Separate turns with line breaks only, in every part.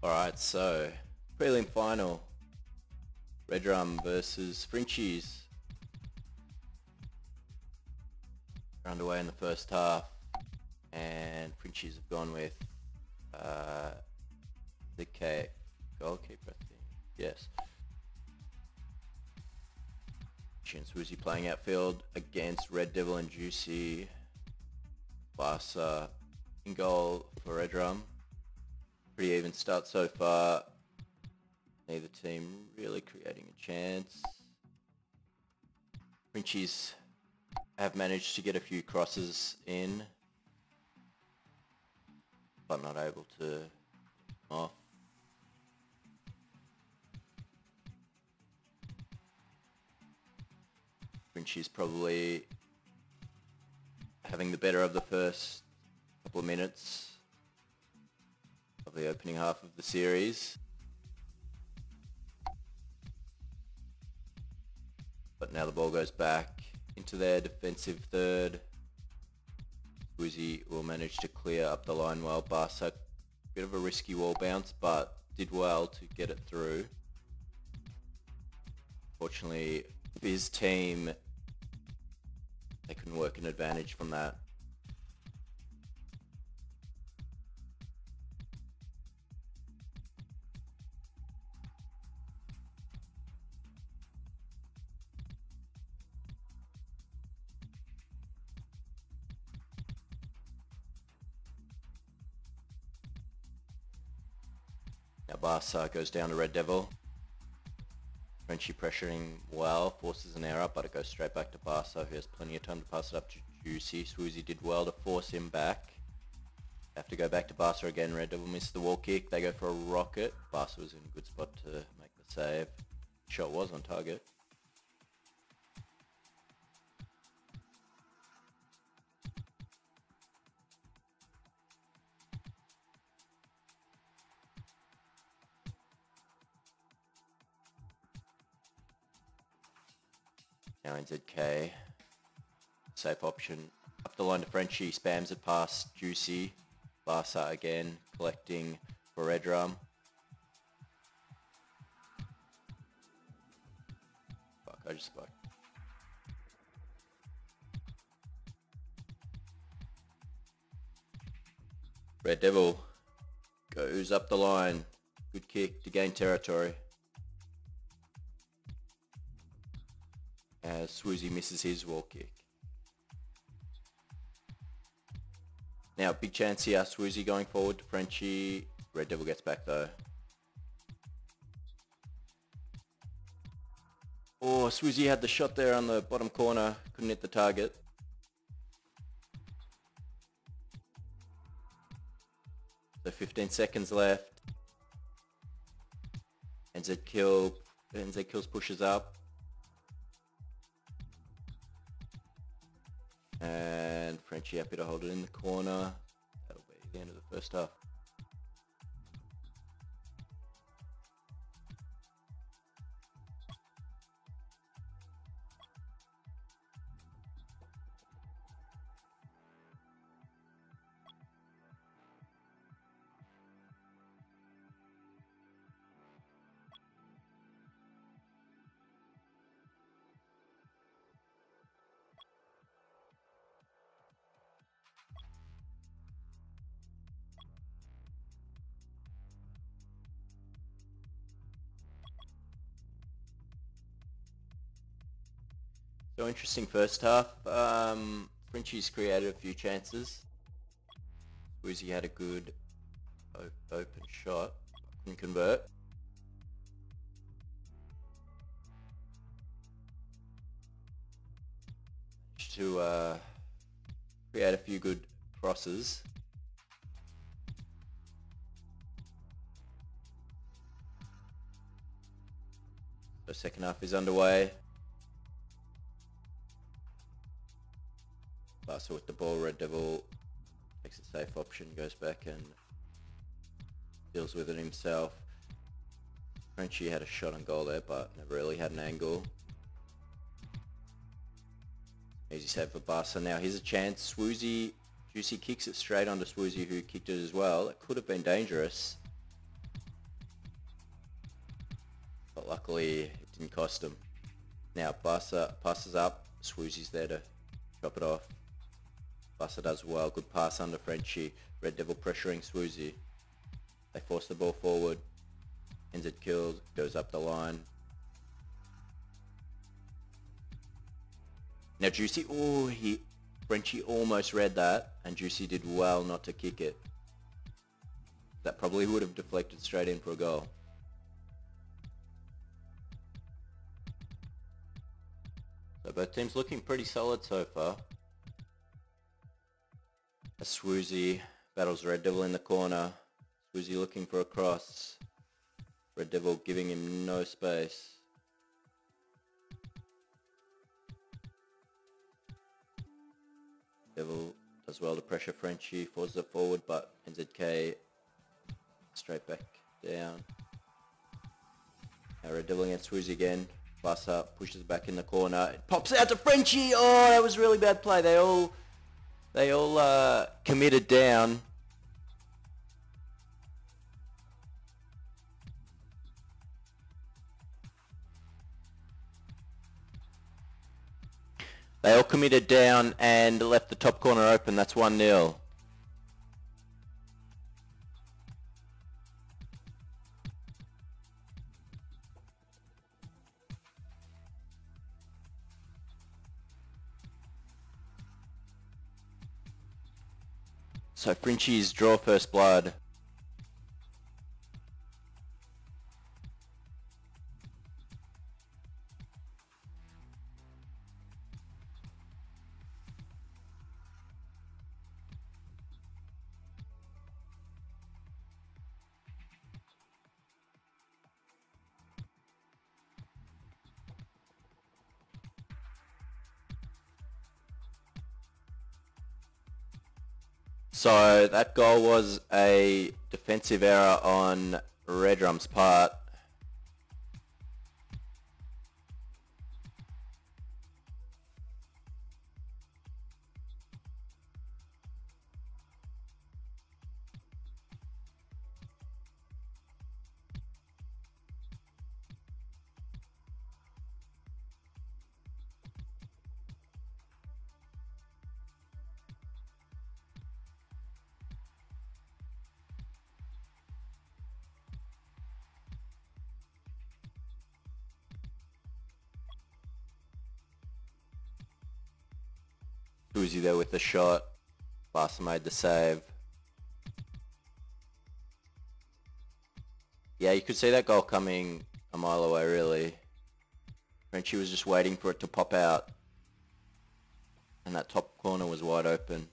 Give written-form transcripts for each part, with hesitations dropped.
Alright, so prelim final, Red Rum versus Frenchies. We're underway in the first half, and Frenchies have gone with the goalkeeper, I think. Yes. Swoozy playing outfield against Red Devil and Juicy. Barca in goal for Red Rum. Pretty even start so far. Neither team really creating a chance. Frenchies have managed to get a few crosses in, but not able to off. Frenchies probably having the better of the first couple of minutes of the opening half of the series. But now the ball goes back into their defensive third. Swoozy will manage to clear up the line well. Barca, bit of a risky wall bounce, but did well to get it through. Fortunately, his team, they couldn't work an advantage from that. Now Barca goes down to Red Devil. Frenchie pressuring well, forces an error, but it goes straight back to Barca, who has plenty of time to pass it up to Juicy. Swoozy did well to force him back. Have to go back to Barca again. Red Devil missed the wall kick. They go for a rocket. Barca was in a good spot to make the save. Shot was on target. Now NZK, safe option, up the line to Frenchie, spams it past Juicy. Barca again, collecting for Red Rum. Fuck, I just spoke. Red Devil goes up the line, good kick to gain territory. As Swoozy misses his wall kick. Now, big chance here. Swoozy going forward to Frenchie. Red Devil gets back though. Oh, Swoozy had the shot there on the bottom corner. Couldn't hit the target. So 15 seconds left. NZ Kills pushes up. And Frenchie happy to hold it in the corner. That'll be the end of the first half. So interesting first half. Frenchie's created a few chances. Swoozy had a good open shot, couldn't convert. Managed to create a few good crosses. So second half is underway. Barca with the ball, Red Devil takes a safe option, goes back and deals with it himself. Frenchie had a shot on goal there, but never really had an angle. Easy save for Barca. Now here's a chance. Swoozy, Juicy kicks it straight onto Swoozy, who kicked it as well. It could have been dangerous. but luckily it didn't cost him. Now Barca passes up, Swoozy's there to chop it off. Barca does well, good pass under Frenchie. Red Devil pressuring Swoozy. They force the ball forward. Ends it killed, goes up the line. Now Juicy, Frenchie almost read that, and Juicy did well not to kick it. That probably would have deflected straight in for a goal. So both teams looking pretty solid so far. As Swoozy battles Red Devil in the corner. Swoozy looking for a cross. Red Devil giving him no space. Devil does well to pressure Frenchie, forces it forward, but NZK straight back down. Now Red Devil against Swoozy again. Bus up, pushes back in the corner. It pops out to Frenchie. Oh, that was really bad play. They all committed down. They all committed down and left the top corner open. That's 1-0. So Frenchie's draw first blood. So that goal was a defensive error on Redrum's part. Uzi there with the shot. Barca made the save. Yeah, you could see that goal coming a mile away, really. Frenchie was just waiting for it to pop out. And that top corner was wide open.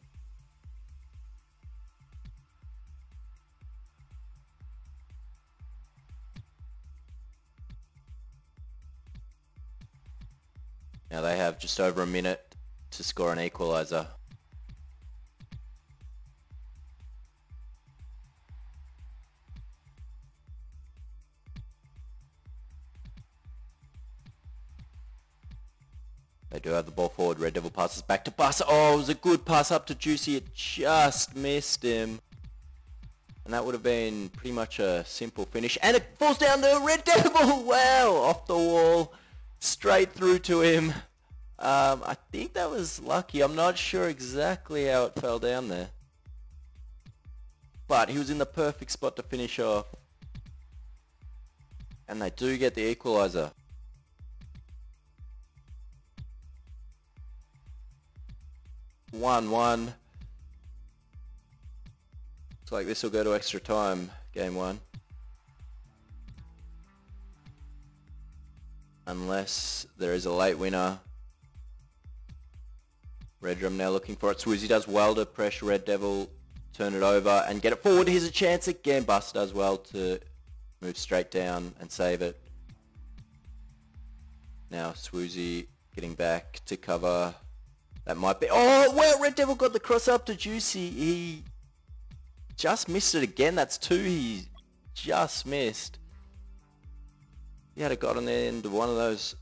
Now they have just over a minute to score an equaliser. They do have the ball forward. Red Devil passes back to Barca. Oh, it was a good pass up to Juicy. It just missed him. And that would have been pretty much a simple finish. And it falls down to Red Devil. Wow, off the wall. Straight through to him. I think that was lucky. I'm not sure exactly how it fell down there. But he was in the perfect spot to finish off. And they do get the equaliser. One. Looks like this will go to extra time, game one. Unless there is a late winner. Redrum now looking for it. Swoozy does well to pressure Red Devil, turn it over and get it forward. Here's a chance again. Buster does well to move straight down and save it. Now Swoozy getting back to cover. That might be... Oh, well, Red Devil got the cross up to Juicy. He just missed it again. That's two he just missed. He had a got on the end of one of those.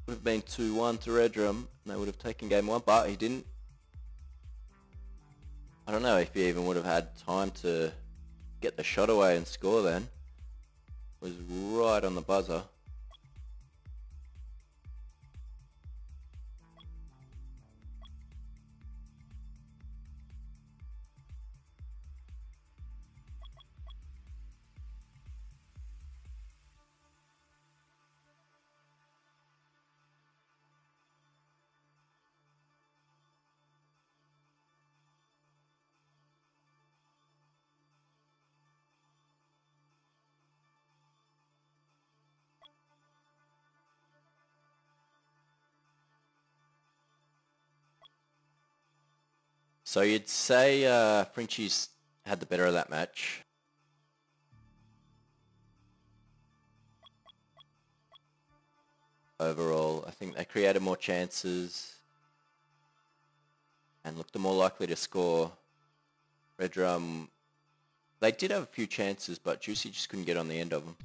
Would have been 2-1 to Redrum, and they would have taken game one, but he didn't. I don't know if he even would have had time to get the shot away and score then. It was right on the buzzer. So you'd say Frenchie's had the better of that match. Overall, I think they created more chances and looked more likely to score. Red Drum, they did have a few chances, but Juicy just couldn't get on the end of them.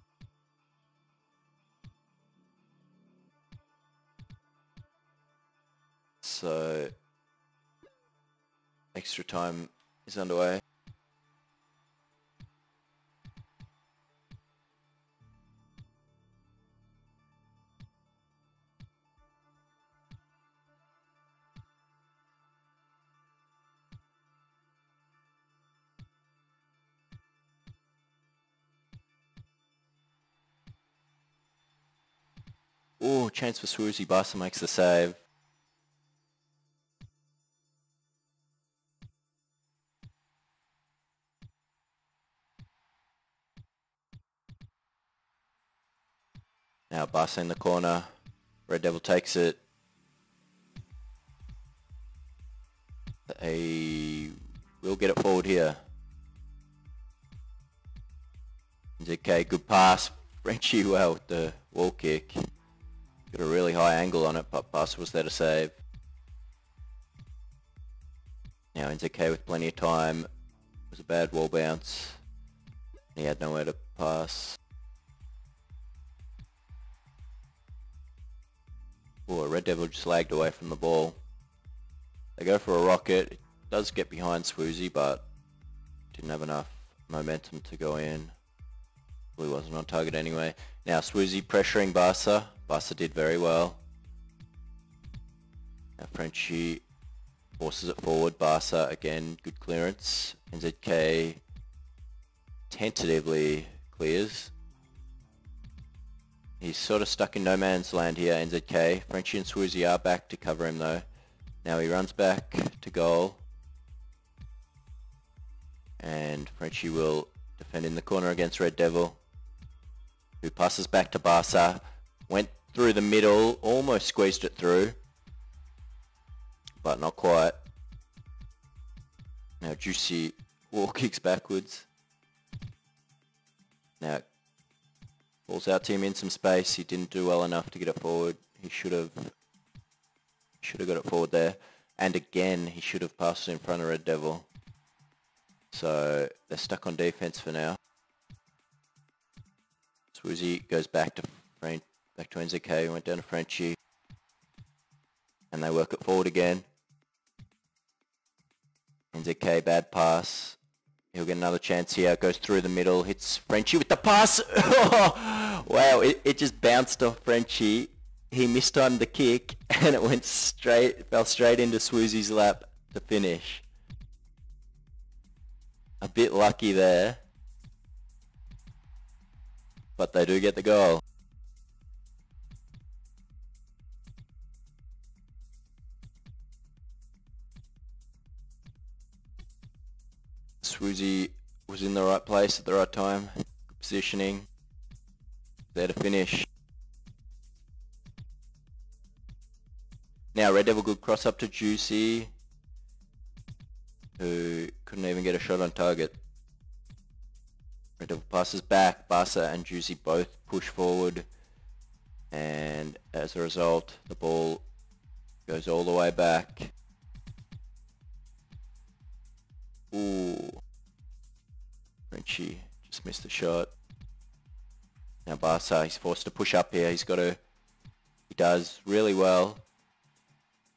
So extra time is underway. Oh, chance for Swoozy. Barca makes the save. Now Barca in the corner. Red Devil takes it. They will get it forward here. Okay, good pass. Frenchie well with the wall kick. Got a really high angle on it, but Barca was there to save. Now NZK with plenty of time. It was a bad wall bounce. He had nowhere to pass. Oh, Red Devil just lagged away from the ball. They go for a rocket. It does get behind Swoozy, but didn't have enough momentum to go in. Probably wasn't on target anyway. Now Swoozy pressuring Barca. Barca did very well. Now Frenchie forces it forward. Barca again, good clearance. NZK tentatively clears. He's sort of stuck in no man's land here, NZK. Frenchie and Swoozy are back to cover him though. Now he runs back to goal. And Frenchie will defend in the corner against Red Devil, who passes back to Barca. Went through the middle, almost squeezed it through, but not quite. Now Juicy wall kicks backwards. Now balls out to him in some space. He didn't do well enough to get it forward. He should have got it forward there. And again, he should have passed it in front of Red Devil. So they're stuck on defense for now. Swoozy goes back to NZK, went down to Frenchie. And they work it forward again. NZK, bad pass. He'll get another chance here. Goes through the middle, hits Frenchie with the pass. Wow, it just bounced off Frenchie. He mistimed the kick and it went fell straight into Swoozy's lap to finish. A bit lucky there, but they do get the goal. Swoozy was in the right place at the right time. Good positioning. There to finish. Now Red Devil, good cross up to Juicy, who couldn't even get a shot on target. Red Devil passes back. Barca and Juicy both push forward, and as a result the ball goes all the way back. Ooh, Frenchie just missed the shot. Now Barca, he's forced to push up here. He does really well.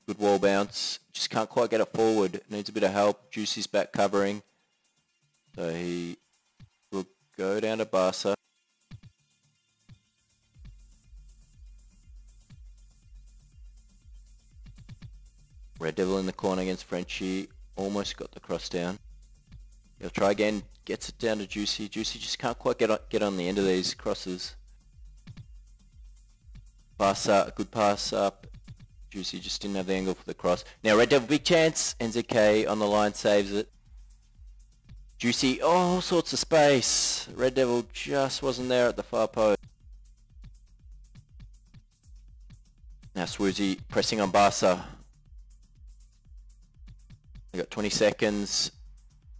Good wall bounce. Just can't quite get it forward. Needs a bit of help. Juicy's back covering. So he will go down to Barca. Red Devil in the corner against Frenchie. Almost got the cross down. He'll try again. Gets it down to Juicy. Juicy just can't quite get on the end of these crosses. Barca, a good pass up. Juicy just didn't have the angle for the cross. Now Red Devil, big chance. NZK on the line, saves it. Juicy, all sorts of space. Red Devil just wasn't there at the far post. Now Swoozy pressing on Barca. They got 20 seconds.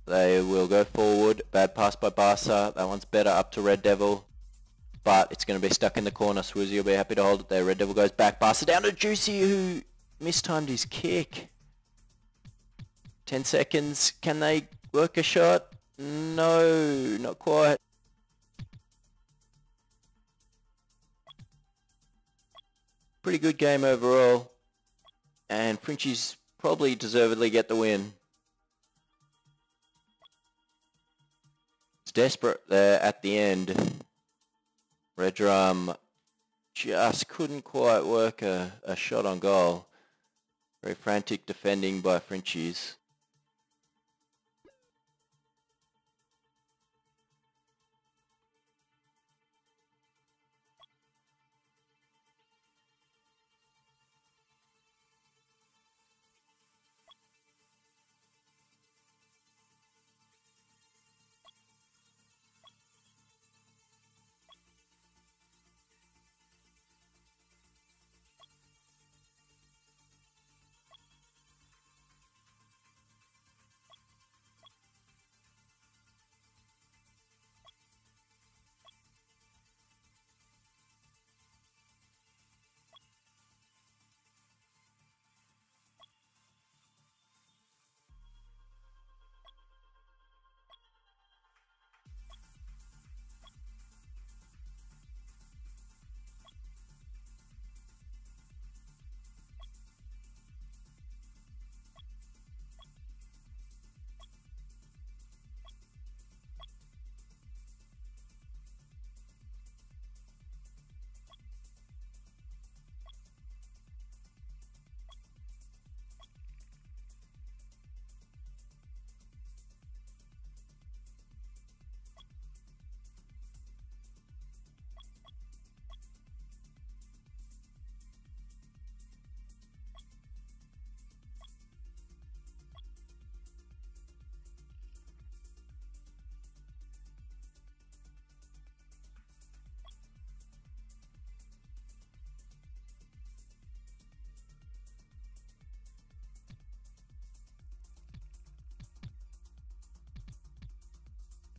They will go forward. Bad pass by Barca. That one's better up to Red Devil. But it's going to be stuck in the corner. Swoozy will be happy to hold it there. Red Devil goes back. Barca down to Juicy, who mistimed his kick. 10 seconds. Can they work a shot? No, not quite. Pretty good game overall. And Frenchies probably deservedly get the win. It's desperate there at the end. Red Drum just couldn't quite work a shot on goal. Very frantic defending by Frenchies.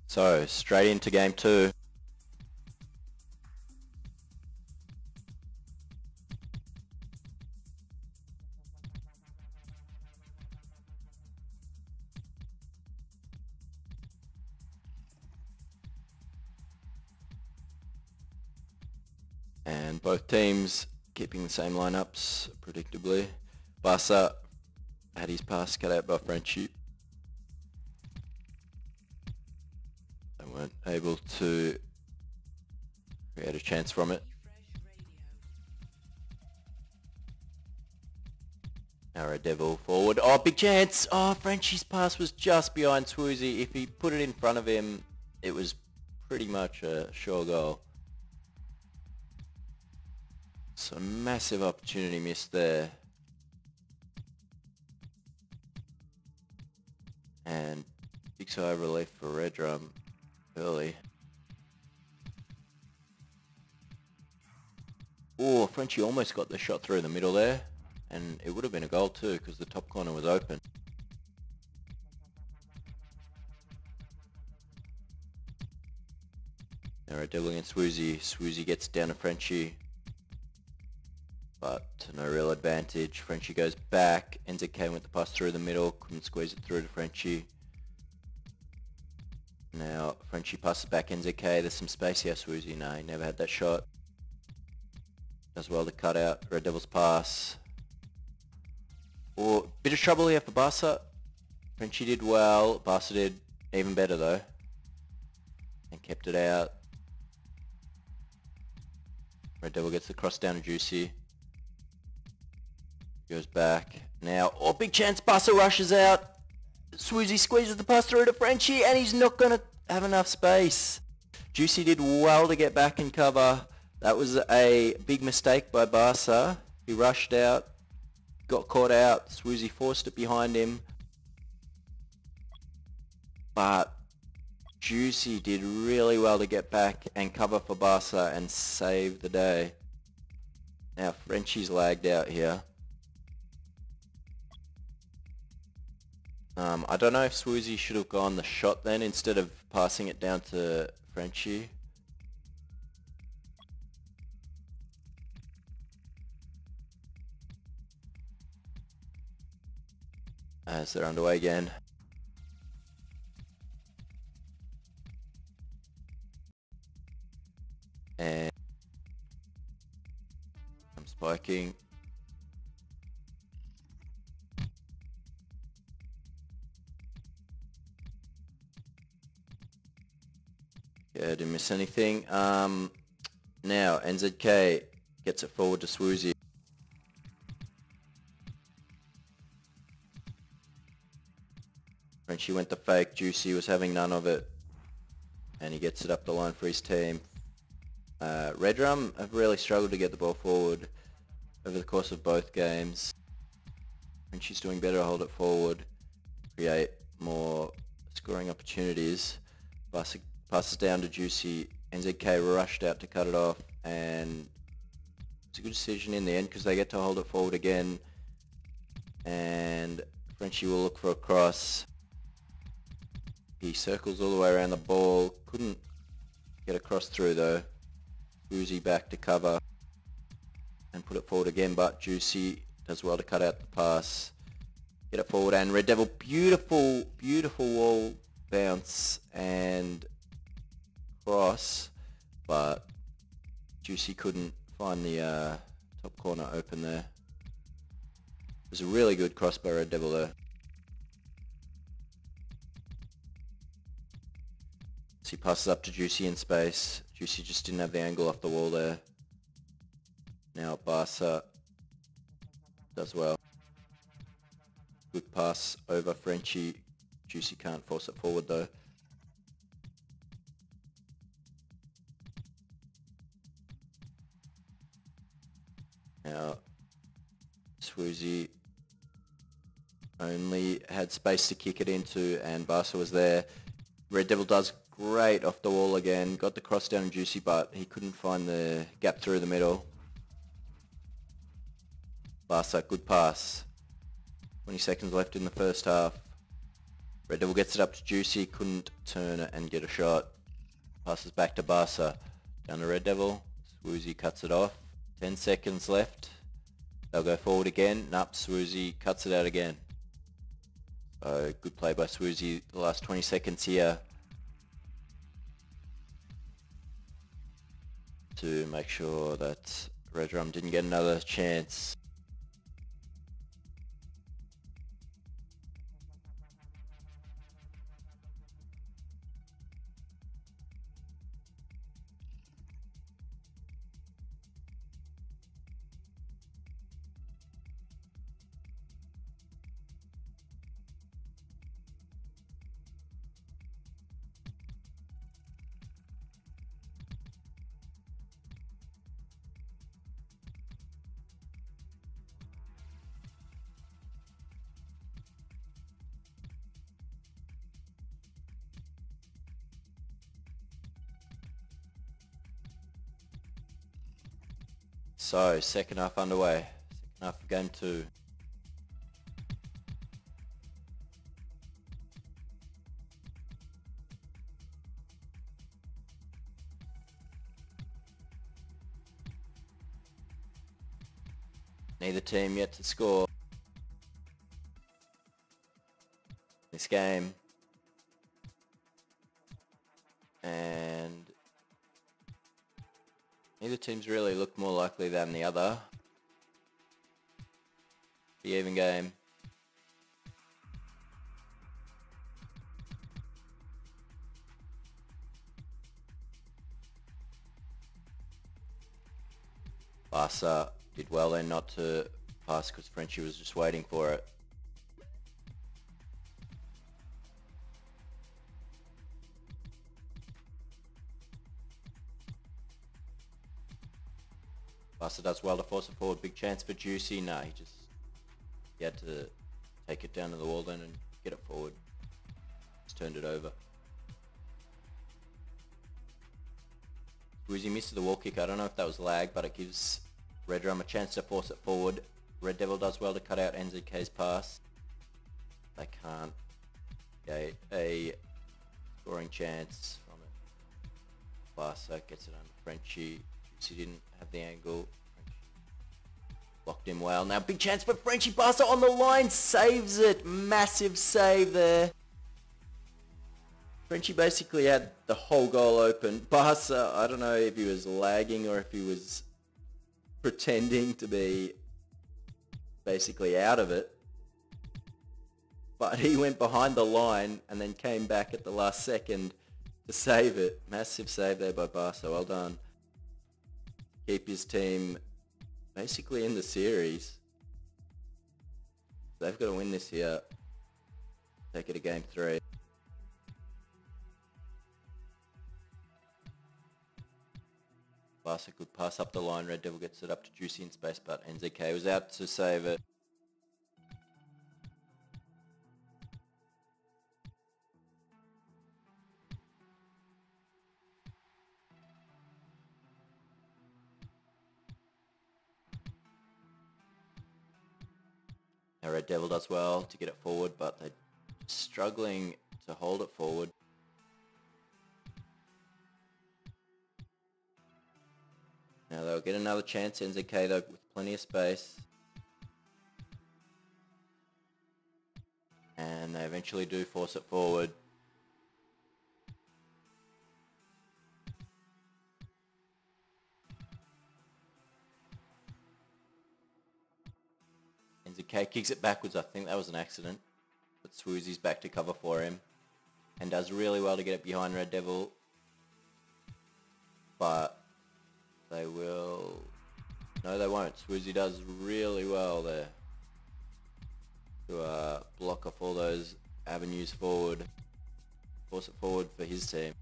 So, straight into game 2. And both teams keeping the same lineups, predictably. Barca had his pass cut out by Frenchie. They weren't able to create a chance from it. Now Red Devil forward. Oh, big chance! Oh, Frenchie's pass was just behind Swoozy. If he put it in front of him, it was pretty much a sure goal. So massive opportunity missed there. And big sigh of relief for Red Drum early. Oh, Frenchie almost got the shot through the middle there. And it would have been a goal too, because the top corner was open. Now Red Devil against Swoozy. Swoozy gets down to Frenchie. But to no real advantage. Frenchie goes back. NZK with the pass through the middle. Couldn't squeeze it through to Frenchie. Now Frenchie passes back NZK. There's some space here. Swoozy, no, he never had that shot. Does well to cut out Red Devil's pass. Oh, bit of trouble here for Barca. Frenchie did well. Barca did even better though. And kept it out. Red Devil gets the cross down to Juicy. Goes back. Now, oh, big chance. Barca rushes out. Swoozy squeezes the pass through to Frenchie, and he's not going to have enough space. Juicy did well to get back and cover. That was a big mistake by Barca. He rushed out, got caught out. Swoozy forced it behind him. But Juicy did really well to get back and cover for Barca and save the day. Now Frenchie's lagged out here. I don't know if Swoozy should have gone the shot then instead of passing it down to Frenchie. As they're underway again. And I'm spiking. Yeah, didn't miss anything. Now NZK gets it forward to Swoozy. Frenchie went the fake. Juicy was having none of it, and he gets it up the line for his team. Red Rum have really struggled to get the ball forward over the course of both games. Frenchie's doing better to hold it forward, create more scoring opportunities. Passes down to Juicy. NZK rushed out to cut it off, and it's a good decision in the end because they get to hold it forward again. And Frenchie will look for a cross. He circles all the way around the ball. Couldn't get a cross through though. Swoozy back to cover and put it forward again, but Juicy does well to cut out the pass. Get it forward, and Red Devil, beautiful wall bounce and cross, but Juicy couldn't find the top corner open there. It was a really good cross by Red Devil there. So he passes up to Juicy in space. Juicy just didn't have the angle off the wall there. Now Barca does well. Good pass over Frenchie. Juicy can't force it forward though. Now Swoozy only had space to kick it into, and Barca was there. Red Devil does great off the wall again. Got the cross down Juicy, but he couldn't find the gap through the middle. Barca, good pass. 20 seconds left in the first half. Red Devil gets it up to Juicy, couldn't turn it and get a shot. Passes back to Barca. Down to Red Devil. Swoozy cuts it off. 10 seconds left. They'll go forward again. Nope, Swoozy cuts it out again. So good play by Swoozy the last 20 seconds here to make sure that Red Rum didn't get another chance. So, second half underway. Second half of game 2. Neither team yet to score this game. And neither team's really looked more likely than the other. The even game. Barca did well then not to pass because Frenchie was just waiting for it. Barca does well to force it forward. Big chance for Juicy. No, he had to take it down to the wall then and get it forward. Just turned it over. Swoozy missed the wall kick. I don't know if that was lag, but it gives Red Rum a chance to force it forward. Red Devil does well to cut out NZK's pass. They can't scoring chance from it. Barca gets it under Frenchie. He didn't have the angle. Blocked him well. Now big chance for Frenchie. Barca on the line. Saves it. Massive save there. Frenchie basically had the whole goal open. Barca, I don't know if he was lagging or if he was pretending to be basically out of it. But he went behind the line and then came back at the last second to save it. Massive save there by Barca. Well done. Keep his team basically in the series. They've got to win this here. Take it to game 3. Barca could pass up the line. Red Devil gets it up to Juicy in space, but NZK was out to save it. Now Red Devil does well to get it forward, but they're struggling to hold it forward. Now they'll get another chance, NZK though, with plenty of space. And they eventually do force it forward. NZK kicks it backwards. I think that was an accident. But Swoozy's back to cover for him. And does really well to get it behind Red Devil. But they will... No, they won't. Swoozy does really well there to block off all those avenues forward. Force it forward for his team.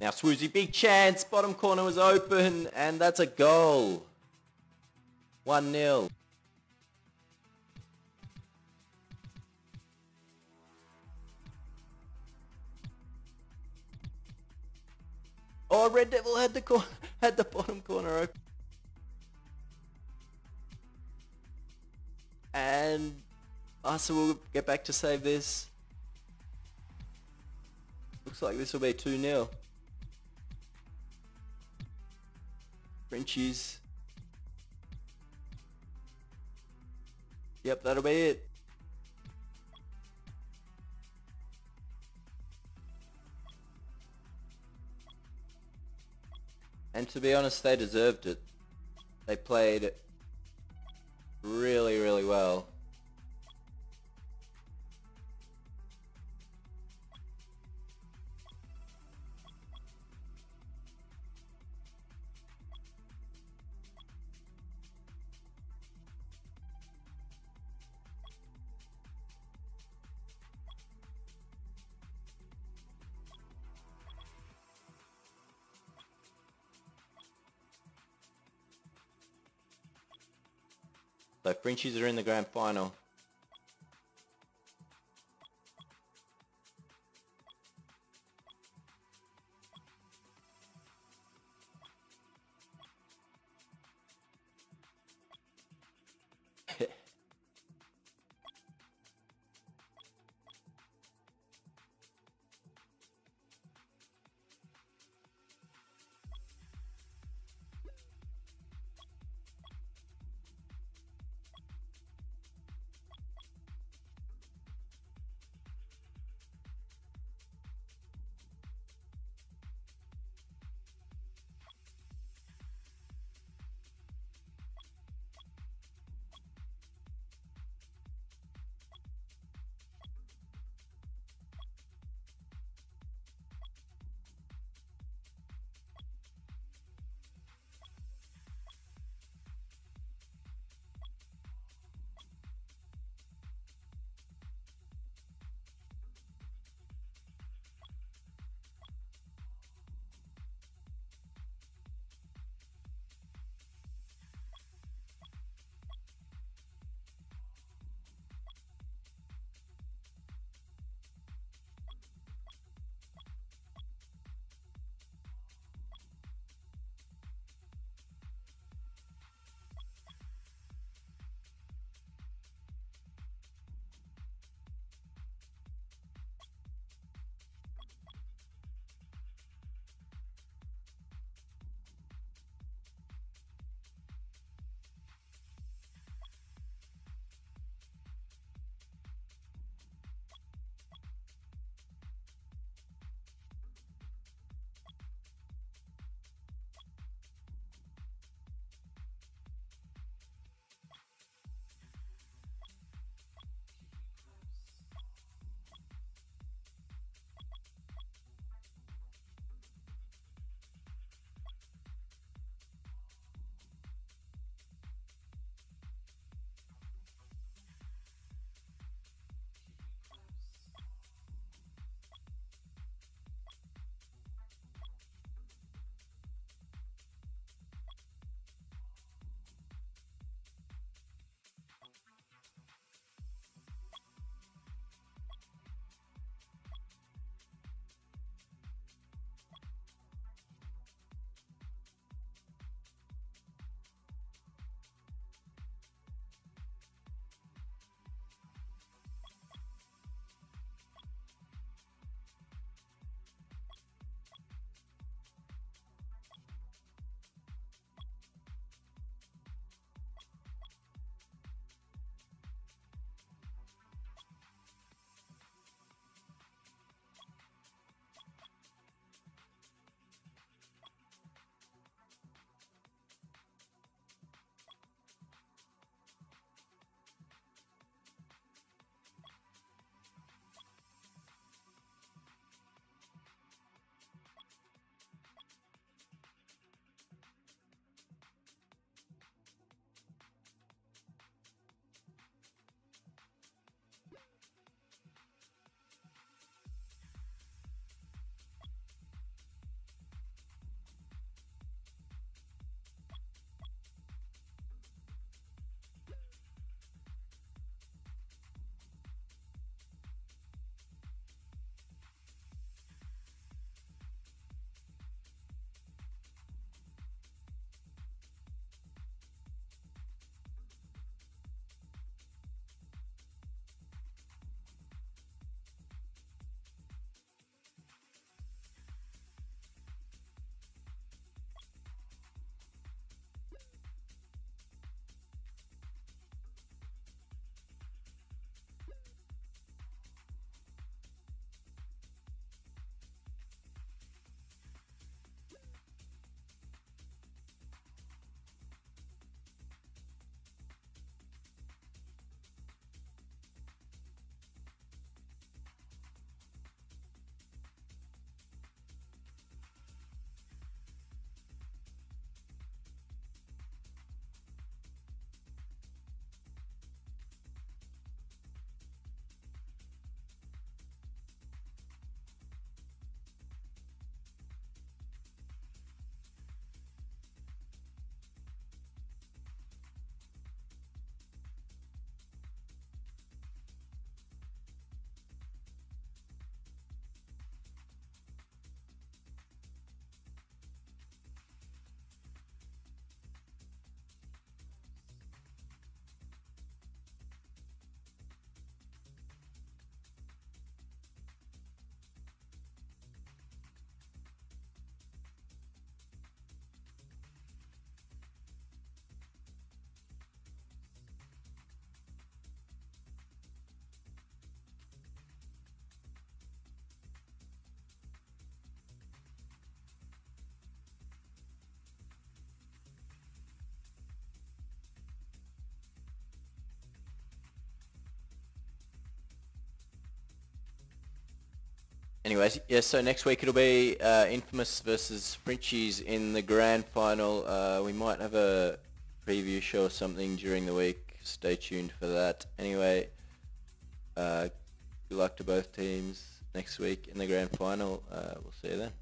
Now Swoozy, big chance, bottom corner was open, and that's a goal. 1-0. Oh, Red Devil had the bottom corner open. And Barca will get back to save this. Looks like this will be 2-0. Frenchies. Yep, that'll be it. And to be honest, they deserved it. They played really, really well. So Frenchies are in the grand final. anyways, yeah, so next week it'll be Infamous versus Frenchies in the grand final. We might have a preview show or something during the week. Stay tuned for that. Anyway, good luck to both teams next week in the grand final. We'll see you then.